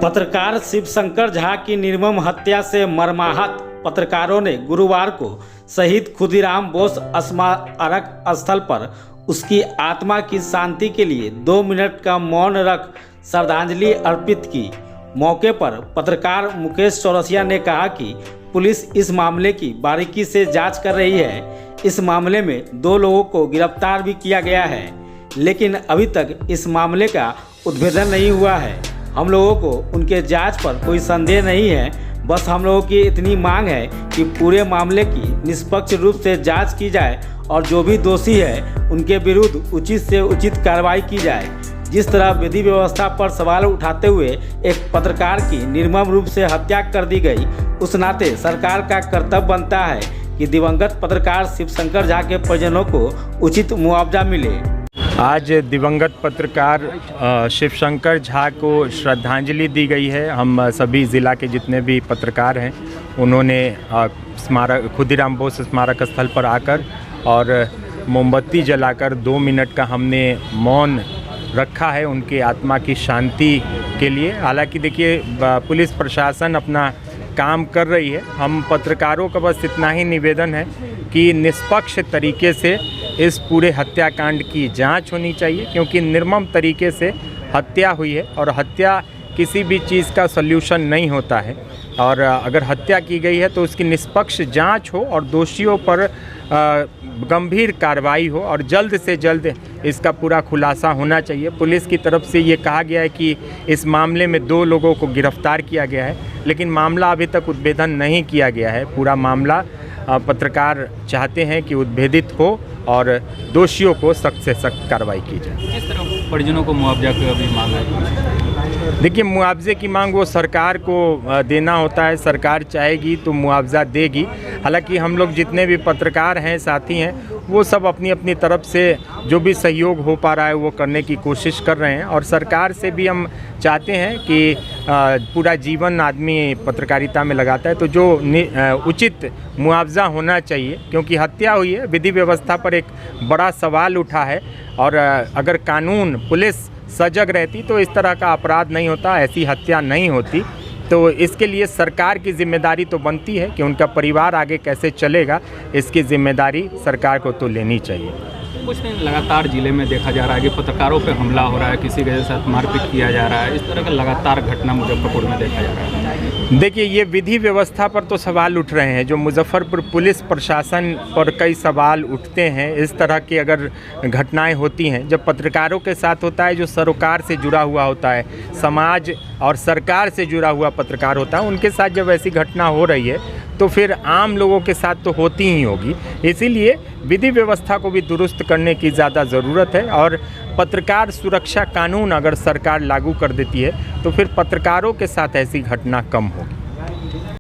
पत्रकार शिवशंकर झा की निर्मम हत्या से मर्माहत पत्रकारों ने गुरुवार को शहीद खुदीराम बोस स्मारक स्थल पर उसकी आत्मा की शांति के लिए 2 मिनट का मौन रख श्रद्धांजलि अर्पित की। मौके पर पत्रकार मुकेश चौरसिया ने कहा कि पुलिस इस मामले की बारीकी से जांच कर रही है। इस मामले में 2 लोगों को गिरफ्तार भी किया गया है, लेकिन अभी तक इस मामले का उद्भेदन नहीं हुआ है। हम लोगों को उनके जांच पर कोई संदेह नहीं है, बस हम लोगों की इतनी मांग है कि पूरे मामले की निष्पक्ष रूप से जांच की जाए और जो भी दोषी है उनके विरुद्ध उचित से उचित कार्रवाई की जाए। जिस तरह विधि व्यवस्था पर सवाल उठाते हुए एक पत्रकार की निर्मम रूप से हत्या कर दी गई, उस नाते सरकार का कर्तव्य बनता है कि दिवंगत पत्रकार शिवशंकर झा के परिजनों को उचित मुआवजा मिले। आज दिवंगत पत्रकार शिवशंकर झा को श्रद्धांजलि दी गई है। हम सभी ज़िला के जितने भी पत्रकार हैं उन्होंने स्मारक खुदीराम बोस स्मारक स्थल पर आकर और मोमबत्ती जलाकर 2 मिनट का हमने मौन रखा है उनकी आत्मा की शांति के लिए। हालांकि देखिए, पुलिस प्रशासन अपना काम कर रही है। हम पत्रकारों का बस इतना ही निवेदन है कि निष्पक्ष तरीके से इस पूरे हत्याकांड की जांच होनी चाहिए, क्योंकि निर्मम तरीके से हत्या हुई है और हत्या किसी भी चीज़ का सल्यूशन नहीं होता है। और अगर हत्या की गई है तो उसकी निष्पक्ष जांच हो और दोषियों पर गंभीर कार्रवाई हो और जल्द से जल्द इसका पूरा खुलासा होना चाहिए। पुलिस की तरफ से ये कहा गया है कि इस मामले में 2 लोगों को गिरफ्तार किया गया है, लेकिन मामला अभी तक उद्भेदन नहीं किया गया है। पूरा मामला पत्रकार चाहते हैं कि उद्भेदित हो और दोषियों को सख्त से सख्त कार्रवाई की जाए। किस तरह परिजनों को मुआवजा की अभी मांग है? देखिए, मुआवजे की मांग वो सरकार को देना होता है। सरकार चाहेगी तो मुआवजा देगी। हालांकि हम लोग जितने भी पत्रकार हैं, साथी हैं, वो सब अपनी अपनी तरफ से जो भी सहयोग हो पा रहा है वो करने की कोशिश कर रहे हैं। और सरकार से भी हम चाहते हैं कि पूरा जीवन आदमी पत्रकारिता में लगाता है तो जो उचित मुआवजा होना चाहिए, क्योंकि हत्या हुई है। विधि व्यवस्था पर एक बड़ा सवाल उठा है और अगर कानून पुलिस सजग रहती तो इस तरह का अपराध नहीं होता, ऐसी हत्या नहीं होती। तो इसके लिए सरकार की जिम्मेदारी तो बनती है कि उनका परिवार आगे कैसे चलेगा, इसकी जिम्मेदारी सरकार को तो लेनी चाहिए। कुछ दिन लगातार जिले में देखा जा रहा है कि पत्रकारों पे हमला हो रहा है, किसी के साथ मारपीट किया जा रहा है। इस तरह का लगातार घटना मुजफ्फरपुर में देखा जा रहा है। देखिए, ये विधि व्यवस्था पर तो सवाल उठ रहे हैं। जो मुजफ्फरपुर पुलिस प्रशासन पर कई सवाल उठते हैं। इस तरह की अगर घटनाएं होती हैं, जब पत्रकारों के साथ होता है, जो सरोकार से जुड़ा हुआ होता है, समाज और सरकार से जुड़ा हुआ पत्रकार होता है, उनके साथ जब ऐसी घटना हो रही है तो फिर आम लोगों के साथ तो होती ही होगी। इसीलिए विधि व्यवस्था को भी दुरुस्त करने की ज़्यादा ज़रूरत है और पत्रकार सुरक्षा कानून अगर सरकार लागू कर देती है तो फिर पत्रकारों के साथ ऐसी घटना कम होगी।